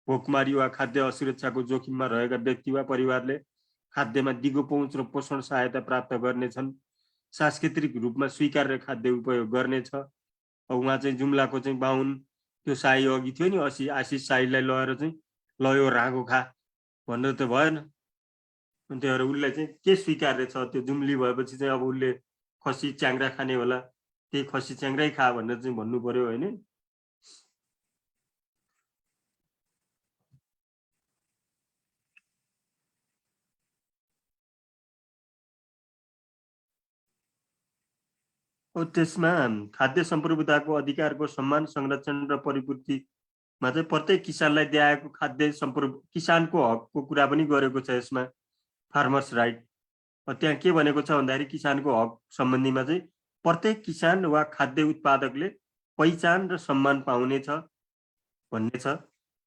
[SPEAKER 1] भोकमारी वा खाद्य असुरक्षाको जोखिममा रहेका व्यक्ति वा परिवारले खाद्यमा दिगो पहुँच र पोषण सहायता प्राप्त गर्नेछन्। सांस्कृतिक रूपमा स्वीकार्य खाद्य उपयोग गर्नेछ। अब उहाँ चाहिँ जुम्लाको चाहिँ बाहुन त्यो साई अघि थियो नि, आशिष साईलाई लगेर चाहिँ ल यो राँगो खा भनेर त भएन। अनि त्यही भएर उसलाई चाहिँ के स्वीकार्य छ, त्यो जुम्ली भएपछि चाहिँ अब उसले खसी च्याङ्ग्रा खाने होला, त्यही खसी च्याङ्ग्रै खा भनेर चाहिँ भन्नु पर्यो होइन। त्यसमा खाद्य सम्प्रभुताको अधिकारको सम्मान, संरक्षण र परिपूर्तिमा चाहिँ प्रत्येक किसानलाई दिएको खाद्य किसानको हकको कुरा पनि गरेको छ यसमा, फार्मर्स राइट। त्यहाँ के भनेको छ भन्दाखेरि किसानको हक सम्बन्धीमा चाहिँ प्रत्येक किसान वा खाद्य उत्पादकले पहिचान र सम्मान पाउनेछ भन्ने छ।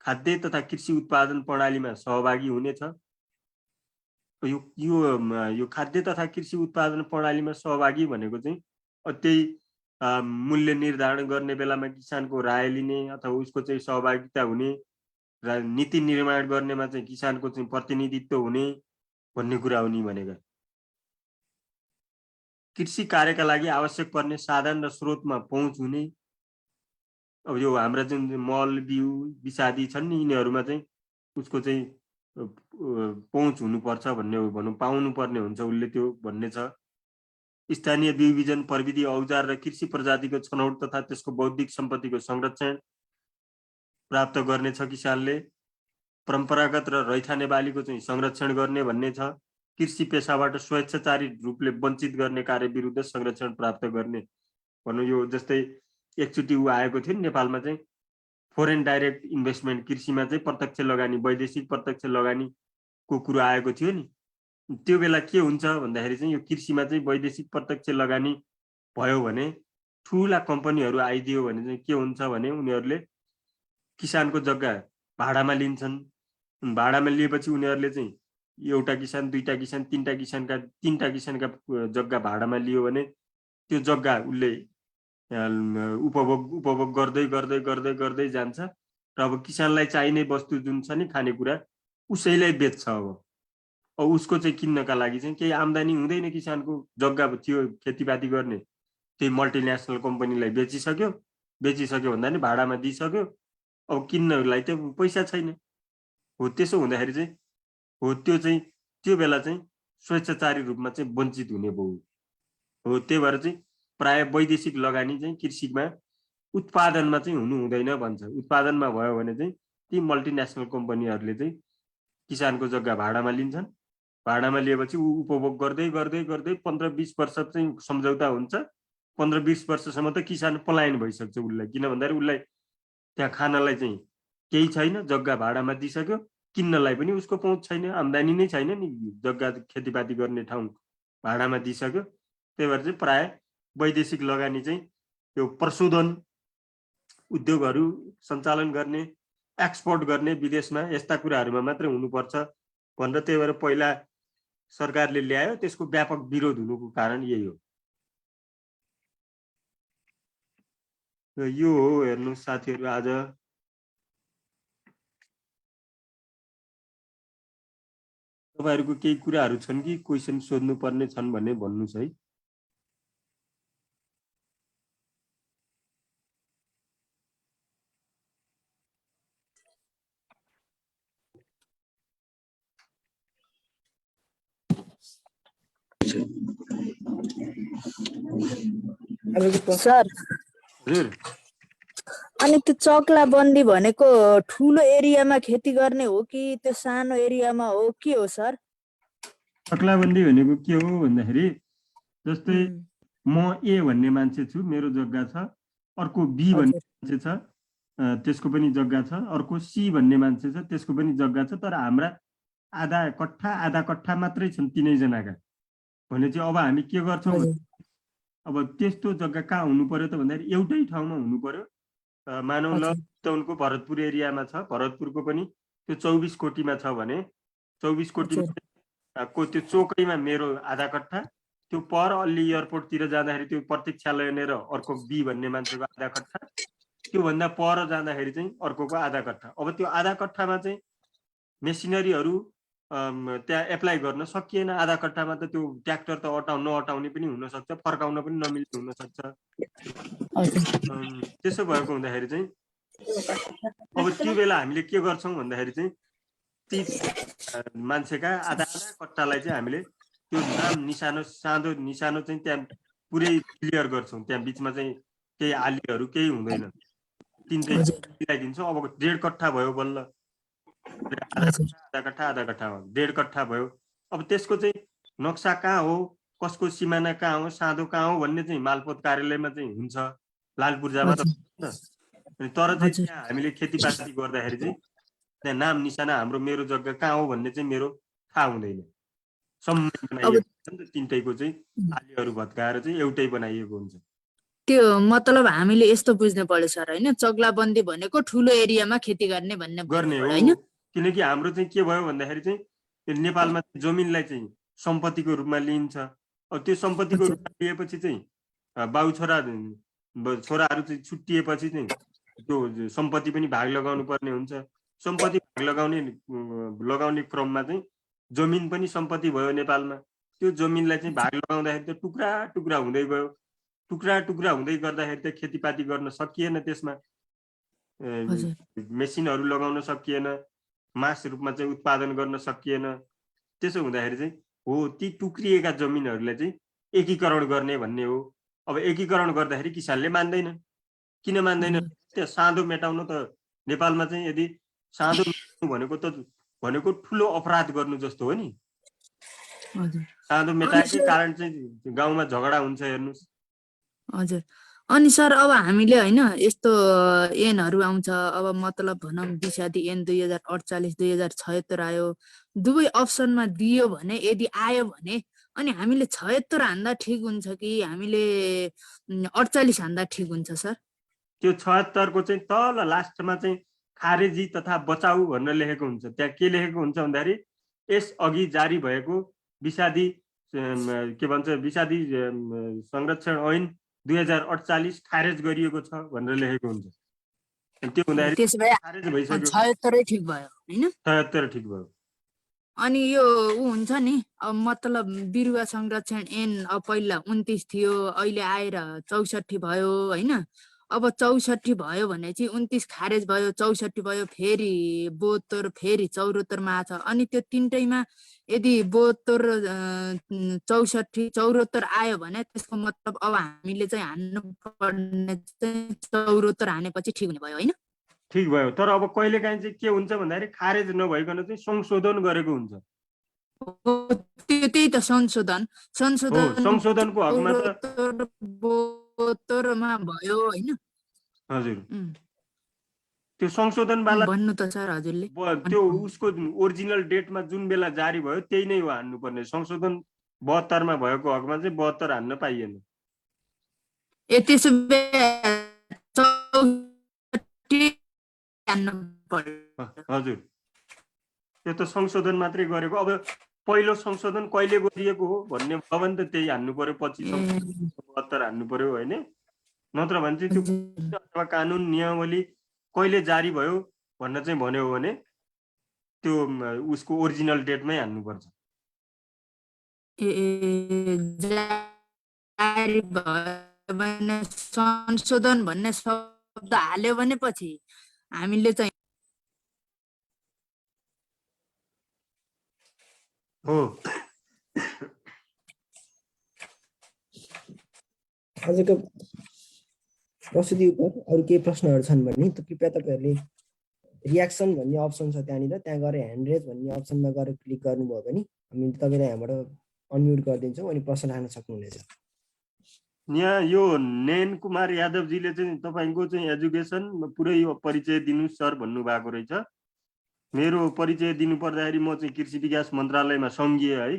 [SPEAKER 1] खाद्य तथा कृषि उत्पादन प्रणालीमा सहभागी हुनेछ। यो खाद्य तथा कृषि उत्पादन प्रणालीमा सहभागी भनेको चाहिँ त्यही मूल्य निर्धारण गर्ने बेलामा किसानको राय लिने अथवा उसको चाहिँ सहभागिता हुने र नीति निर्माण गर्नेमा चाहिँ किसानको चाहिँ प्रतिनिधित्व हुने भन्ने कुरा हो नि भनेका। कृषि कार्यका लागि आवश्यक पर्ने साधन र स्रोतमा पहुँच हुने। अब यो हाम्रा जुन मल बिउ विषादी छन् नि, यिनीहरूमा चाहिँ उसको चाहिँ पहुँच हुनुपर्छ भन्ने हो, भनौँ पाउनु पर्ने हुन्छ उसले त्यो भन्ने छ। स्थानीय बिउ बिजन प्रविधि औजार र कृषि प्रजातिको छनौट तथा त्यसको बौद्धिक सम्पत्तिको संरक्षण प्राप्त गर्नेछ किसानले। परम्परागत र रैथाने बालीको चाहिँ संरक्षण गर्ने भन्ने छ। कृषि पेसाबाट स्वेच्छाचारी रूपले वञ्चित गर्ने कार्य विरुद्ध संरक्षण प्राप्त गर्ने भनौँ। यो जस्तै एकचोटि ऊ आएको थियो नि नेपालमा चाहिँ फोरेन डाइरेक्ट इन्भेस्टमेन्ट, कृषिमा चाहिँ प्रत्यक्ष लगानी, वैदेशिक प्रत्यक्ष लगानीको कुरा आएको थियो नि। त्यो बेला के हुन्छ भन्दाखेरि चाहिँ यो कृषिमा चाहिँ वैदेशिक प्रत्यक्ष लगानी भयो भने ठुला कम्पनीहरू आइदियो भने चाहिँ के हुन्छ भने उनीहरूले किसानको जग्गा भाडामा लिन्छन्। भाडामा लिएपछि उनीहरूले चाहिँ एउटा किसान, दुईटा किसान, तीनटा किसानका जग्गा भाडामा लियो भने त्यो जग्गा उसले उपभोग गर्दै गर्दै गर्दै गर्दै जान्छ र अब किसानलाई चाहिने वस्तु जुन छ नि खानेकुरा उसैलाई बेच्छ। अब उसको चाहिँ किन्नका लागि चाहिँ केही आम्दानी हुँदैन। किसानको जग्गा थियो खेतीपाती गर्ने, त्यही मल्टिनेसनल कम्पनीलाई बेचिसक्यो। बेचिसक्यो भन्दा नि भाडामा दिइसक्यो, अब किन्नलाई त्यो पैसा छैन। हो त्यसो हुँदाखेरि चाहिँ हो त्यो बेला चाहिँ स्वेच्छाचारी रूपमा चाहिँ वञ्चित हुने भयो हो। त्यही भएर चाहिँ प्राय वैदेशिक लगानी चाहिँ कृषिमा उत्पादनमा चाहिँ हुनु हुँदैन भन्छ। उत्पादनमा भयो भने चाहिँ ती मल्टिनेसनल कम्पनीहरूले चाहिँ किसानको जग्गा भाडामा लिन्छन्। भाडामा लिएपछि ऊ उपभोग गर्दै गर्दै गर्दै 15-20 वर्ष चाहिँ सम्झौता हुन्छ। 15-20 वर्षसम्म त किसान पलायन भइसक्छ उसलाई, किन भन्दाखेरि उसलाई त्यहाँ खानलाई चाहिँ केही छैन, जग्गा भाडामा दिइसक्यो, किन्नलाई पनि उसको पहुँच छैन, आम्दानी नै छैन नि, जग्गा खेतीपाती गर्ने ठाउँ भाडामा दिइसक्यो। त्यही भएर चाहिँ प्राय वैदेशिक लगानी चाहिँ त्यो प्रशोधन उद्योगहरू सञ्चालन गर्ने, एक्सपोर्ट गर्ने विदेशमा, यस्ता कुराहरूमा मात्रै हुनुपर्छ भनेर त्यही भएर पहिला सरकारले ल्यायो। त्यसको व्यापक विरोध हुनुको कारण यही हो। यो हो हेर्नु साथीहरू, आज तपाईहरुको केही कुराहरू छन् कि क्वेशन सोध्नु पर्ने छन् भने भन्नुस् है।
[SPEAKER 3] सर,
[SPEAKER 1] हजुर,
[SPEAKER 3] अनि त्यो चक्ला बन्दी भनेको ठुलो एरियामा खेती गर्ने हो कि त्यो सानो एरियामा हो, के हो सर?
[SPEAKER 1] चक्लाबन्दी भनेको के हो भन्दाखेरि जस्तै म ए भन्ने मान्छे छु, मेरो जग्गा छ, अर्को बी भन्ने मान्छे छ, त्यसको पनि जग्गा छ, अर्को सी भन्ने मान्छे छ, त्यसको पनि जग्गा छ, तर हाम्रा आधा कट्ठा मात्रै छन् तिनैजनाका भने चाहिँ अब हामी के गर्छौँ? अब त्यस्तो जग्गा कहाँ हुनु पर्यो त भन्दाखेरि एउटै ठाउँमा हुनु पर्यो। मानौ ल चितवनको भरतपुर एरियामा छ, भरतपुरको पनि त्यो 24 कोटीमा छ भने 24 कोटीमा को त्यो चोकैमा मेरो आधा कट्ठा, त्यो पर अल्ली एयरपोर्टतिर जाँदाखेरि त्यो प्रतीक्षालय लिएर अर्को बी भन्ने मान्छेको आधा कट्ठा, त्योभन्दा पर जाँदाखेरि चाहिँ अर्कोको आधा कट्ठा। अब त्यो आधा कट्ठामा चाहिँ मेसिनरीहरू त्यहाँ एप्लाई गर्न सकिएन। आधा कट्ठामा त त्यो ट्र्याक्टर त नअटाउने पनि हुनसक्छ, फर्काउन पनि नमिल्ने हुनसक्छ। त्यसो भएको हुँदाखेरि चाहिँ अब त्यो बेला हामीले के गर्छौँ भन्दाखेरि चाहिँ ती मान्छेका आधा कट्टालाई चाहिँ हामीले त्यो नाम निशानो, सानो निशानो चाहिँ त्यहाँ पुरै क्लियर गर्छौँ। त्यहाँ बिचमा चाहिँ केही आलीहरू केही हुँदैन, तिनटै मिलाइदिन्छौँ। अब 1.5 कट्ठा भयो बल्ल, आधा कट्ठा 1.5 कट्ठा भयो। अब त्यसको चाहिँ नक्सा कहाँ हो, कसको सिमाना कहाँ हो, साँधो कहाँ हो भन्ने चाहिँ मालपोत कार्यालयमा चाहिँ हुन्छ, लाल पूर्जामा त। तर चाहिँ त्यहाँ हामीले खेतीपाती गर्दाखेरि चाहिँ त्यहाँ नाम निशाना हाम्रो मेरो जग्गा कहाँ हो भन्ने चाहिँ मेरो थाहा हुँदैन। सम्मै बनाइएको हुन्छ, तिनटैको चाहिँ आलीहरू भत्काएर चाहिँ एउटै बनाइएको हुन्छ।
[SPEAKER 3] त्यो मतलब हामीले यस्तो बुझ्नु पर्यो सर, हैन? चक्लाबन्दी भनेको ठुलो एरियामा खेती गर्ने भन्ने
[SPEAKER 1] गर्ने हो,
[SPEAKER 3] हैन?
[SPEAKER 1] किनकि हाम्रो चाहिँ के भयो भन्दाखेरि चाहिँ नेपालमा जमिनलाई चाहिँ सम्पत्तिको रूपमा लिइन्छ। अब त्यो सम्पत्तिको रूपमा लिएपछि चाहिँ बाउ छोराहरू चाहिँ छुट्टिएपछि चाहिँ त्यो सम्पत्ति पनि भाग लगाउनु पर्ने हुन्छ। सम्पत्ति भाग लगाउने क्रममा चाहिँ जमिन पनि सम्पत्ति भयो नेपालमा। त्यो जमिनलाई चाहिँ भाग लगाउँदाखेरि त टुक्रा टुक्रा हुँदै गयो। टुक्रा टुक्रा हुँदै गर्दाखेरि त खेतीपाती गर्न सकिएन, त्यसमा मेसिनहरू लगाउन सकिएन, मास रूपमा चाहिँ उत्पादन गर्न सकिएन। त्यसो हुँदाखेरि चाहिँ हो ती टुक्रिएका जमिनहरूलाई चाहिँ एकीकरण गर्ने भन्ने हो। अब एकीकरण गर्दाखेरि किसानले मान्दैन। किन मान्दैन? त्यो साँधो मेटाउनु त नेपालमा चाहिँ यदि साँधो भनेको ठुलो अपराध गर्नु जस्तो हो नि। साँधो मेटाएकै कारण चाहिँ गाउँमा झगडा हुन्छ, हेर्नुहोस्।
[SPEAKER 3] हजुर। अनि सर, अब हामीले हैन यस्तो एनहरू आउँछ, अब मतलब भनौँ विषादी एन 2048 2076 आयो, दुवै अप्सनमा दियो भने, यदि आयो भने अनि हामीले 76 हान्दा ठिक हुन्छ कि हामीले 48 हान्दा ठिक हुन्छ सर?
[SPEAKER 1] त्यो 76 को चाहिँ तल लास्टमा चाहिँ खारेजी तथा बचाउ भनेर लेखेको हुन्छ। त्यहाँ के लेखेको हुन्छ भन्दाखेरि यस अघि जारी भएको विषादी के भन्छ विषादी संरक्षण ऐन 2048 खारेज गरिएको छ भनेर लेखेको हुन्छ। त्यो हुँदाखेरि खारेज भइसक्यो,
[SPEAKER 3] 76 ठिक भयो हैन?
[SPEAKER 1] 76 ठिक भयो।
[SPEAKER 3] अनि यो हुन्छ नि, अब मतलब बिरुवा संरक्षण ऐन अब पहिला 29 थियो, अहिले आएर 64 भयो हैन? अब 64 भयो भने चाहिँ 29 खारेज भयो, 64 भयो, फेरि 72 फेरि 74 आछ। अनि त्यो तीनटैमा यदि 72 64 74 आयो भने त्यसको मतलब अब हामीले चाहिँ हान्नु पर्ने चाहिँ 74 हानेपछि ठिक हुने भयो हैन?
[SPEAKER 1] ठिक भयो। तर अब कहिलेकाहीँ चाहिँ के हुन्छ भन्दाखेरि खारेज नभइकन चाहिँ संशोधन गरेको हुन्छ।
[SPEAKER 3] त्यही त संशोधन
[SPEAKER 1] हो, संशोधनको हकमा त
[SPEAKER 3] 74 मा भयो हैन?
[SPEAKER 1] हजुर त्यो संशोधनवाला
[SPEAKER 3] भन्नु त सर हजुरले।
[SPEAKER 1] त्यो उसको ओरिजिनल डेटमा जुन बेला जारी भयो त्यही नै हो हान्नुपर्ने। संशोधन 72 मा भएको हकमा चाहिँ 72 हान्न पाइएन।
[SPEAKER 3] ए त्यसो भए 64 हान्नु पर्यो।
[SPEAKER 1] हजुर त्यो त संशोधन मात्रै गरेको। अब पहिलो संशोधन कहिले गरिएको हो भन्ने भयो भने त त्यही हान्नु पर्यो, पछि 72 हान्नु पर्यो हैन? नत्र भने चाहिँ त्यो अथवा कानुन नियमावली कहिले जारी भयो भन्न चाहिँ भन्यो हो भने त्यो उसको ओरिजिनल डेटमै हान्नुपर्छ।
[SPEAKER 3] जारी भयो भने संशोधन भन्ने शब्द हाल्यो भने पछि हामीले चाहिँ
[SPEAKER 1] हो।
[SPEAKER 2] आजको प्रस्तुति उप अरू केही प्रश्नहरू छन् भने कृपया तपाईँहरूले रियाक्सन भन्ने अप्सन छ त्यहाँनिर, त्यहाँ गएर ह्यान्ड रेज भन्ने अप्सनमा गएर क्लिक गर्नुभयो भने हामी तपाईँलाई यहाँबाट अनम्युट गरिदिन्छौँ अनि प्रश्न राख्न सक्नुहुनेछ।
[SPEAKER 1] यहाँ यो नयन कुमार यादवजीले चाहिँ तपाईँको चाहिँ एजुकेसन पुरै परिचय दिनु सर भन्नुभएको रहेछ। मेरो परिचय दिनु पर्दाखेरि म चाहिँ कृषि विकास मन्त्रालयमा सङ्घीय है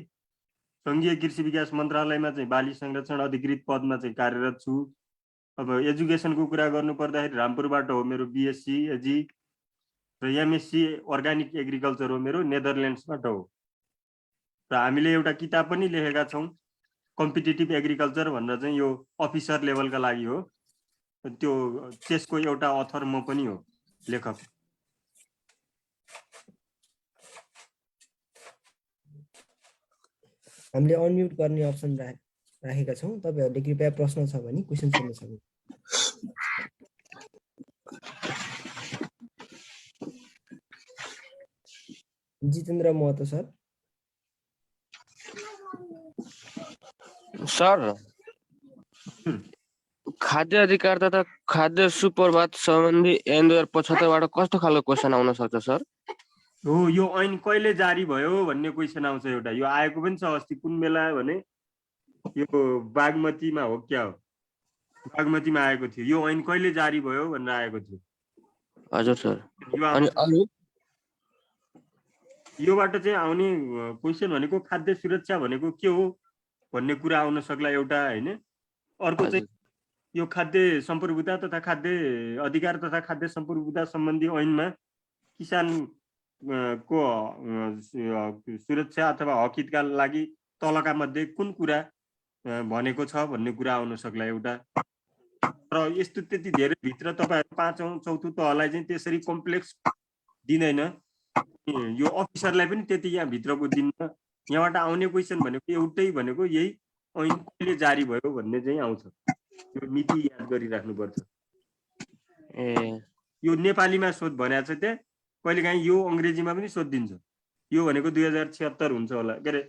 [SPEAKER 1] सङ्घीय कृषि विकास मन्त्रालयमा चाहिँ बाली संरक्षण अधिकृत पदमा चाहिँ कार्यरत छु। अब एजुकेसनको कुरा गर्नु पर्दाखेरि रामपुरबाट हो मेरो बिएससी एजी र एमएससी अर्ग्यानिक एग्रिकल्चर हो मेरो, नेदरल्यान्ड्सबाट हो। र हामीले एउटा किताब पनि लेखेका छौँ कम्पिटिटिभ एग्रिकल्चर भनेर, चाहिँ यो अफिसर लेभलका लागि हो। त्यो त्यसको एउटा अथर म पनि हो, लेखक।
[SPEAKER 2] हामीले अनम्युट गर्ने अप्सन राखेका छौँ। तपाईँहरूले कृपया प्रश्न छ भने क्वेसन सोध्न सक्नुहुन्छ। जितेन्द्र महतो सर।
[SPEAKER 4] सर खाद्य अधिकार तथा खाद्य सुप्रभात सम्बन्धी ऐन 2075बाट कस्तो खालको क्वेसन आउन सक्छ सर?
[SPEAKER 1] हो, यो ऐन कहिले जारी भयो भन्ने क्वेसन आउँछ एउटा। यो आएको पनि छ अस्ति, कुन बेला भने यो बागमतीमा हो क्या हो, बागमतीमा आएको थियो। यो ऐन कहिले जारी भयो भनेर आएको थियो।
[SPEAKER 4] हजुर सर।
[SPEAKER 1] यो
[SPEAKER 4] अनि अरु
[SPEAKER 1] योबाट चाहिँ आउने क्वेसन भनेको खाद्य सुरक्षा भनेको के हो भन्ने कुरा आउन सक्ला एउटा हैन। अर्को चाहिँ यो खाद्य सम्प्रभुता तथा खाद्य अधिकार तथा खाद्य सम्प्रभुता सम्बन्धी ऐनमा किसान को सुरक्षा अथवा हक हितका लागि तलका मध्ये कुन कुरा भनेको छ भन्ने कुरा आउन सक्ला एउटा। र यस्तो त्यति धेरै भित्र तपाईहरु पाँचौं चौथो तहलाई चाहिँ त्यसरी कम्प्लेक्स दिदैन। यो अफिसरलाई पनि त्यति यहाँ भित्रको दिन्न। यहाँबाट आउने क्वेसन भनेको एउटै भनेको यही ऐन कहिले जारी भयो भन्ने चाहिँ आउँछ। यो मिति याद गरिराख्नु पर्छ। यो नेपालीमा सोध भनेको छ त्यहाँ, कहिलेकाहीँ यो अंग्रेजीमा पनि सोधिदिन्छ। यो भनेको 2076 हुन्छ होला, के अरे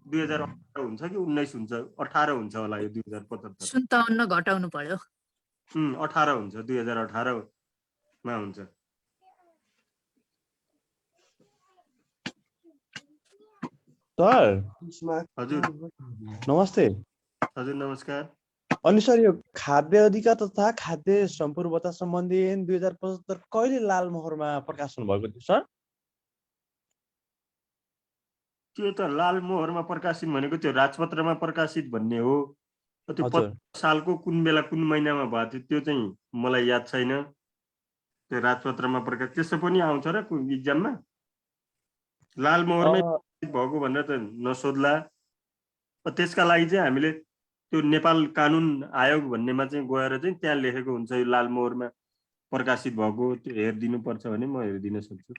[SPEAKER 1] 2018 हुन्छ कि 19 हुन्छ, 18 हुन्छ होला यो 2075।
[SPEAKER 3] 57 घटाउनु पर्यो।
[SPEAKER 1] 18 हुन्छ, 2018 मा हुन्छ।
[SPEAKER 5] सर
[SPEAKER 1] हजुर
[SPEAKER 5] नमस्ते।
[SPEAKER 1] हजुर नमस्कार।
[SPEAKER 5] अनि सर यो खाद्य अधिकार तथा खाद्य सम्प्रभुता सम्बन्धी ऐन 2075 कहिले लालमोहरमा प्रकाशन भएको थियो सर?
[SPEAKER 1] त्यो त लालमोहरमा प्रकाशित भनेको त्यो राजपत्रमा प्रकाशित भन्ने हो। त्यो 50 सालको कुन बेला कुन महिनामा भएको थियो त्यो चाहिँ मलाई याद छैन। त्यो राजपत्रमा प्रकाश त्यसो पनि आउँछ र इक्जाममा लालमोहरमै भएको भनेर त नसोध्ला। त्यसका लागि चाहिँ हामीले त्यो नेपाल कानुन आयोग भन्नेमा चाहिँ गएर चाहिँ त्यहाँ लेखेको हुन्छ यो लालमोहरमा प्रकाशित भएको, त्यो हेरिदिनु पर्छ भने म हेरिदिन सक्छु।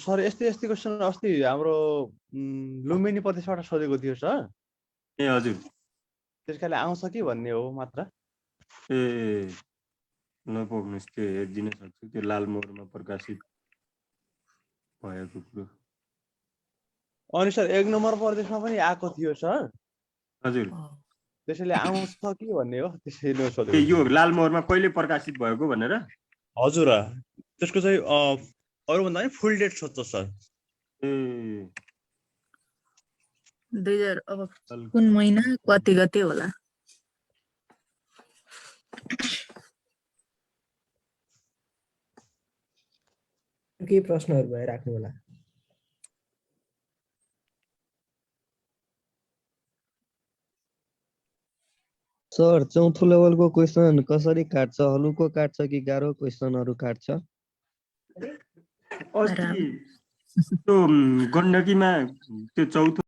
[SPEAKER 5] सर यस्तै क्वेसन अस्ति हाम्रो लुम्बिनी प्रदेशबाट सोधेको थियो सर।
[SPEAKER 1] ए हजुर,
[SPEAKER 5] त्यसकाले आउँछ कि भन्ने हो मात्र।
[SPEAKER 1] ए ल पक्नुहोस् त्यो हेरिदिन सक्छु त्यो लालमोहरमा प्रकाशित भएको कुरो।
[SPEAKER 5] अनि सर 1 नम्बर प्रदेशमा पनि आएको थियो सर,
[SPEAKER 1] हजुर
[SPEAKER 5] त्यसैले आउँछ कि भन्ने हो, त्यसैले
[SPEAKER 1] ए
[SPEAKER 5] सोधेको।
[SPEAKER 1] यो लालमोहरमा कहिले प्रकाशित भएको भनेर?
[SPEAKER 5] हजुर त्यसको चाहिँ अरूभन्दा पनि फुल डेट सोध्छ सर।
[SPEAKER 1] ए
[SPEAKER 3] 2000 अब कुन महिना कति गते होला?
[SPEAKER 2] केही प्रश्नहरू भए राख्नु होला।
[SPEAKER 6] सर चौथो लेभलको क्वेसन कसरी काट्छ? हलुको काट्छ कि गाह्रो क्वेसनहरू काट्छ?
[SPEAKER 1] अस्ति त्यो गण्डकीमा त्यो चौथो